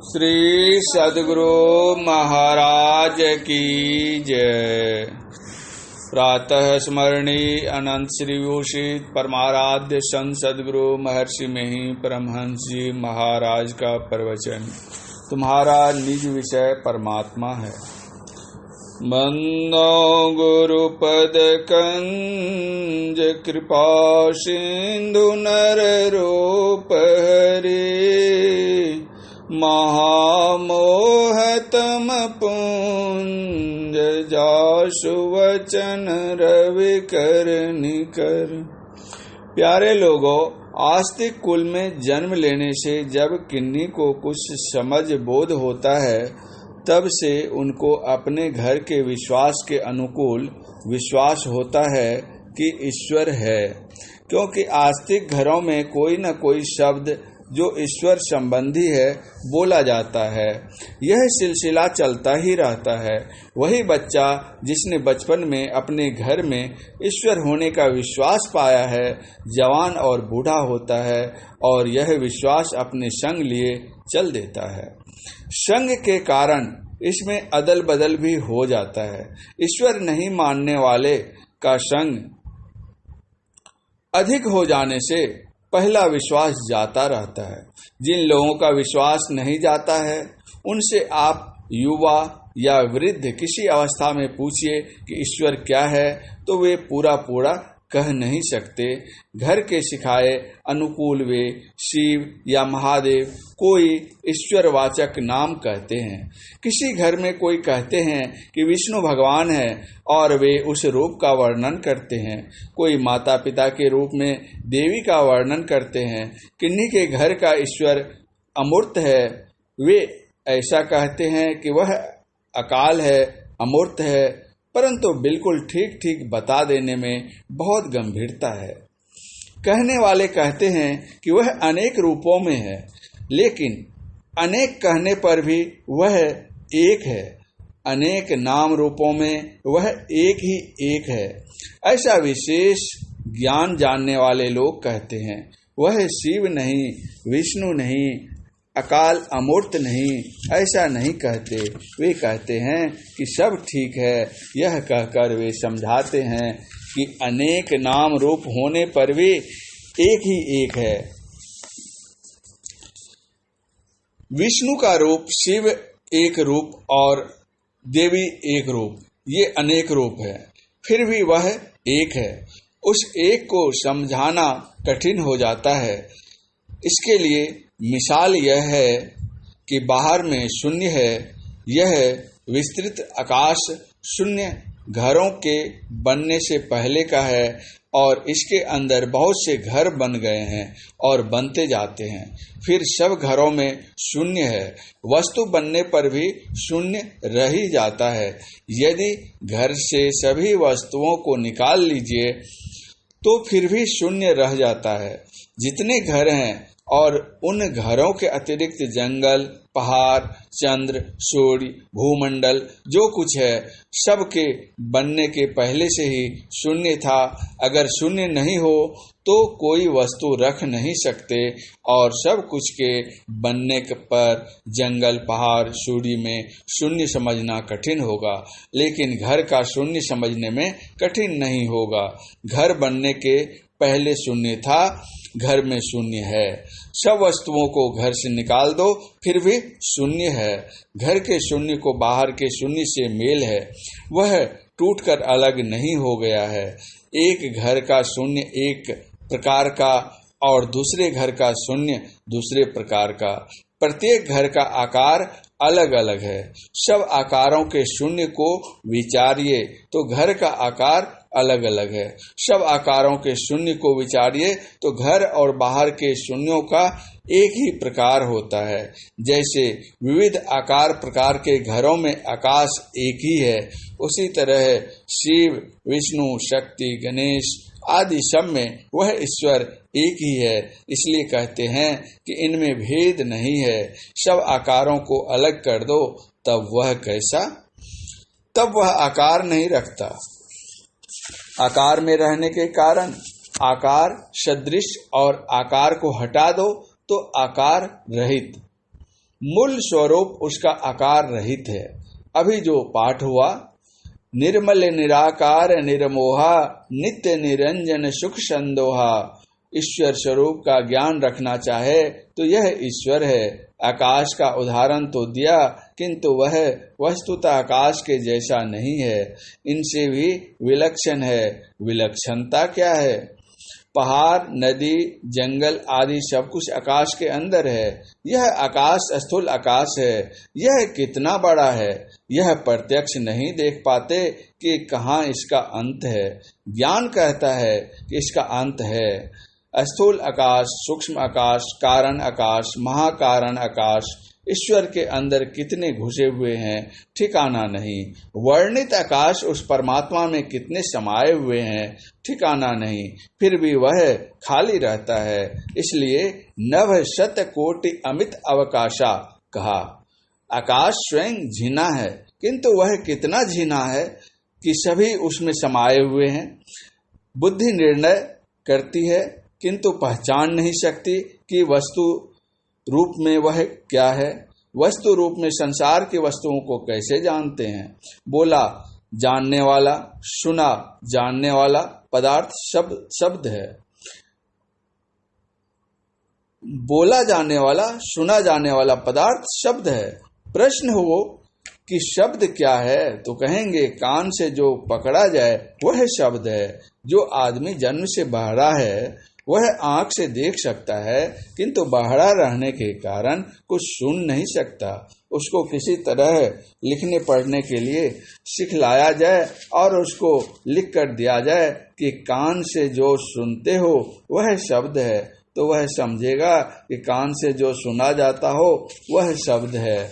श्री सद्गुरु महाराज की जय। प्रातः स्मरणीय अनंत श्री भूषित परमाराध्य संत सद्गुरु महर्षि मही परमहंस जी महाराज का प्रवचन। तुम्हारा निज विषय परमात्मा है। बंदो गुरुपद कंज कृपा सिंधु नर रूप हरे, महामोहतम पुंज जासु वचन रवि कर निकर। प्यारे लोगों, आस्तिक कुल में जन्म लेने से जब किन्हीं को कुछ समझ बोध होता है, तब से उनको अपने घर के विश्वास के अनुकूल विश्वास होता है कि ईश्वर है, क्योंकि आस्तिक घरों में कोई न कोई शब्द जो ईश्वर संबंधी है बोला जाता है। यह सिलसिला चलता ही रहता है। वही बच्चा जिसने बचपन में अपने घर में ईश्वर होने का विश्वास पाया है, जवान और बूढ़ा होता है और यह विश्वास अपने संग लिए चल देता है। संग के कारण इसमें अदल बदल भी हो जाता है। ईश्वर नहीं मानने वाले का संग अधिक हो जाने से पहला विश्वास जाता रहता है। जिन लोगों का विश्वास नहीं जाता है, उनसे आप युवा या वृद्ध किसी अवस्था में पूछिए कि ईश्वर क्या है, तो वे पूरा कह नहीं सकते। घर के सिखाए अनुकूल वे शिव या महादेव कोई ईश्वरवाचक नाम कहते हैं। किसी घर में कोई कहते हैं कि विष्णु भगवान है और वे उस रूप का वर्णन करते हैं। कोई माता पिता के रूप में देवी का वर्णन करते हैं। किन्हीं के घर का ईश्वर अमूर्त है, वे ऐसा कहते हैं कि वह अकाल है, अमूर्त है, परंतु बिल्कुल ठीक बता देने में बहुत गंभीरता है। कहने वाले कहते हैं कि वह अनेक रूपों में है, लेकिन अनेक कहने पर भी वह एक है। अनेक नाम रूपों में वह एक ही एक है। ऐसा विशेष ज्ञान जानने वाले लोग कहते हैं वह शिव नहीं, विष्णु नहीं, अकाल अमूर्त नहीं। ऐसा नहीं कहते। वे कहते हैं कि सब ठीक है। यह कहकर वे समझाते हैं कि अनेक नाम रूप होने पर भी एक ही एक है। विष्णु का रूप, शिव एक रूप और देवी एक रूप, ये अनेक रूप है, फिर भी वह एक है। उस एक को समझाना कठिन हो जाता है। इसके लिए मिसाल यह है कि बाहर में शून्य है, यह विस्तृत आकाश शून्य घरों के बनने से पहले का है और इसके अंदर बहुत से घर बन गए हैं और बनते जाते हैं। फिर सब घरों में शून्य है। वस्तु बनने पर भी शून्य रह ही जाता है। यदि घर से सभी वस्तुओं को निकाल लीजिए तो फिर भी शून्य रह जाता है। जितने घर हैं और उन घरों के अतिरिक्त जंगल, पहाड़, चंद्र, सूर्य, भूमंडल जो कुछ है, सबके बनने के पहले से ही शून्य था। अगर शून्य नहीं हो तो कोई वस्तु रख नहीं सकते और सब कुछ के बनने पर जंगल, पहाड़, सूर्य में शून्य समझना कठिन होगा, लेकिन घर का शून्य समझने में कठिन नहीं होगा। घर बनने के पहले शून्य था, घर में शून्य है। सब वस्तुओं को घर से निकाल दो, फिर भी शून्य है। घर के शून्य को बाहर के शून्य से मेल है, वह टूटकर अलग नहीं हो गया है। एक घर का शून्य एक प्रकार का और दूसरे घर का शून्य दूसरे प्रकार का। प्रत्येक घर का आकार अलग अलग है। सब आकारों के शून्य को विचारिए तो घर का आकार अलग अलग है। सब आकारों के शून्य को विचारिए तो घर और बाहर के शून्यों का एक ही प्रकार होता है। जैसे विविध आकार प्रकार के घरों में आकाश एक ही है, उसी तरह शिव, विष्णु, शक्ति, गणेश आदि सब में वह ईश्वर एक ही है। इसलिए कहते हैं कि इनमें भेद नहीं है। सब आकारों को अलग कर दो, तब वह कैसा? तब वह आकार नहीं रखता। आकार में रहने के कारण आकार सदृश और आकार को हटा दो तो आकार रहित। मूल स्वरूप उसका आकार रहित है। अभी जो पाठ हुआ, निर्मल निराकार निर्मोहा नित्य निरंजन सुख संदोहा, ईश्वर स्वरूप का ज्ञान रखना चाहे तो यह ईश्वर है। आकाश का उदाहरण तो दिया, किंतु वह वस्तुतः आकाश के जैसा नहीं है, इनसे भी विलक्षण है। विलक्षणता क्या है? पहाड़, नदी, जंगल आदि सब कुछ आकाश के अंदर है। यह आकाश स्थूल आकाश है। यह कितना बड़ा है, यह प्रत्यक्ष नहीं देख पाते कि कहाँ इसका अंत है। ज्ञान कहता है कि इसका अंत है। स्थूल आकाश, सूक्ष्म आकाश, कारण आकाश, महाकारण आकाश, ईश्वर के अंदर कितने घुसे हुए हैं, ठिकाना नहीं। वर्णित आकाश उस परमात्मा में कितने समाये हुए हैं, ठिकाना नहीं। फिर भी वह खाली रहता है। इसलिए नभ शत कोटि अमित अवकाशा कहा। आकाश स्वयं झीना है, किंतु वह कितना झीना है कि सभी उसमें समाये हुए हैं। बुद्धि निर्णय करती है, किंतु पहचान नहीं सकती कि वस्तु रूप में वह क्या है। वस्तु रूप में संसार की वस्तुओं को कैसे जानते हैं? बोला जानने वाला, सुना जानने वाला, पदार्थ शब्द है। बोला जाने वाला, सुना जाने वाला पदार्थ शब्द है। प्रश्न हो कि शब्द क्या है, तो कहेंगे कान से जो पकड़ा जाए वह शब्द है। जो आदमी जन्म से बहरा है वह आंख से देख सकता है, किंतु बहरा रहने के कारण कुछ सुन नहीं सकता। उसको किसी तरह लिखने पढ़ने के लिए सिखलाया जाए और उसको लिख कर दिया जाए कि कान से जो सुनते हो वह शब्द है, तो वह समझेगा कि कान से जो सुना जाता हो वह शब्द है।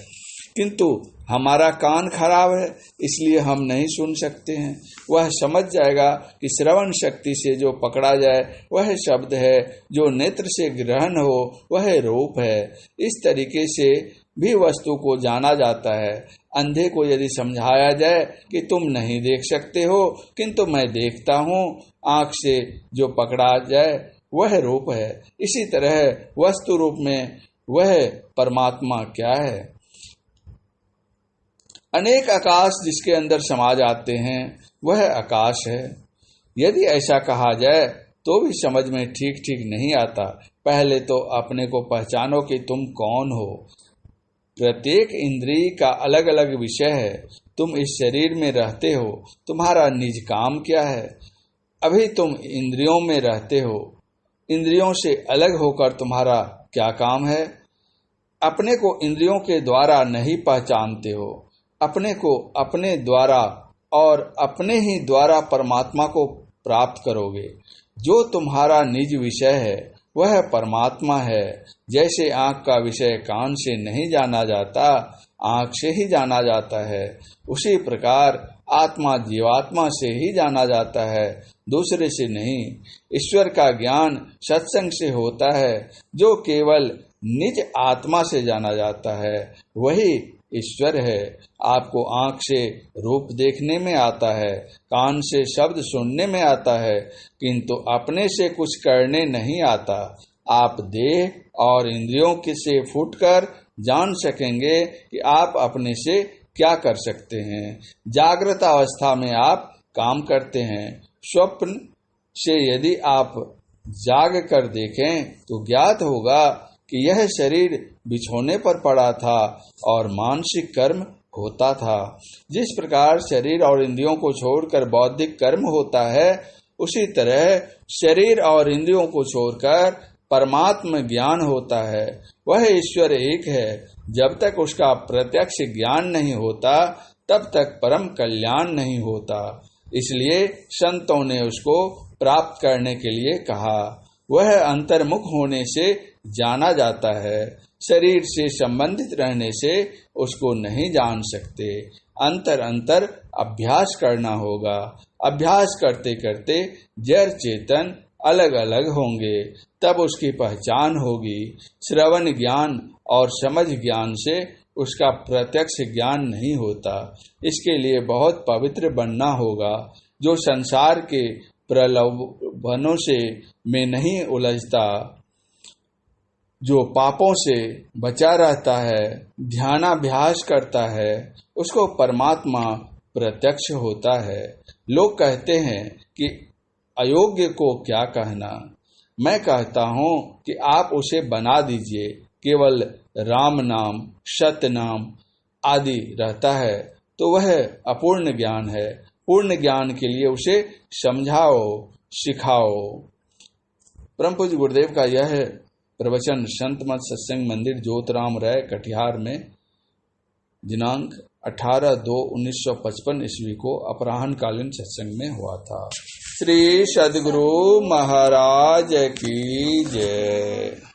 किंतु हमारा कान खराब है, इसलिए हम नहीं सुन सकते हैं। वह समझ जाएगा कि श्रवण शक्ति से जो पकड़ा जाए वह शब्द है, जो नेत्र से ग्रहण हो वह रूप है। इस तरीके से भी वस्तु को जाना जाता है। अंधे को यदि समझाया जाए कि तुम नहीं देख सकते हो, किंतु मैं देखता हूँ, आंख से जो पकड़ा जाए वह रूप है। इसी तरह वस्तु रूप में वह परमात्मा क्या है? अनेक आकाश जिसके अंदर समा जाते हैं वह आकाश है। यदि ऐसा कहा जाए तो भी समझ में ठीक ठीक नहीं आता। पहले तो अपने को पहचानो कि तुम कौन हो। प्रत्येक इंद्रिय का अलग अलग विषय है। तुम इस शरीर में रहते हो, तुम्हारा निज काम क्या है? अभी तुम इंद्रियों में रहते हो, इंद्रियों से अलग होकर तुम्हारा क्या काम है? अपने को इंद्रियों के द्वारा नहीं पहचानते हो। अपने को अपने द्वारा और अपने ही द्वारा परमात्मा को प्राप्त करोगे। जो तुम्हारा निज विषय है वह परमात्मा है। जैसे आँख का विषय कान से नहीं जाना जाता, आँख से ही जाना जाता है, उसी प्रकार आत्मा जीवात्मा से ही जाना जाता है, दूसरे से नहीं। ईश्वर का ज्ञान सत्संग से होता है। जो केवल निज आत्मा से जाना जाता है वही ईश्वर है। आपको आंख से रूप देखने में आता है, कान से शब्द सुनने में आता है, किंतु अपने से कुछ करने नहीं आता। आप देह और इंद्रियों के से फूटकर जान सकेंगे कि आप अपने से क्या कर सकते हैं। जागृत अवस्था में आप काम करते हैं। स्वप्न से यदि आप जाग कर देखें तो ज्ञात होगा कि यह शरीर बिछोने पर पड़ा था और मानसिक कर्म होता था। जिस प्रकार शरीर और इंद्रियों को छोड़कर बौद्धिक कर्म होता है, उसी तरह शरीर और इंद्रियों को छोड़कर परमात्म ज्ञान होता है। वह ईश्वर एक है। जब तक उसका प्रत्यक्ष ज्ञान नहीं होता तब तक परम कल्याण नहीं होता। इसलिए संतों ने उसको प्राप्त करने के लिए कहा। वह अंतर्मुख होने से जाना जाता है। शरीर से संबंधित रहने से उसको नहीं जान सकते। अंतर अंतर अभ्यास करना होगा। अभ्यास करते करते जड़ चेतन अलग अलग होंगे, तब उसकी पहचान होगी। श्रवण ज्ञान और समझ ज्ञान से उसका प्रत्यक्ष ज्ञान नहीं होता। इसके लिए बहुत पवित्र बनना होगा, जो संसार के प्रलोभनों से में नहीं उलझता। जो पापों से बचा रहता है, ध्यानाभ्यास करता है, उसको परमात्मा प्रत्यक्ष होता है। लोग कहते हैं कि अयोग्य को क्या कहना। मैं कहता हूं कि आप उसे बना दीजिए। केवल राम नाम, सत्य नाम आदि रहता है तो वह अपूर्ण ज्ञान है। पूर्ण ज्ञान के लिए उसे समझाओ, सिखाओ। परम पूज्य गुरुदेव का यह प्रवचन संत मत सत्संग मंदिर ज्योतिराम राय कटिहार में दिनांक 18/2/1955 ईस्वी को अपराह्न कालीन सत्संग में हुआ था। श्री सद्गुरु महाराज की जय।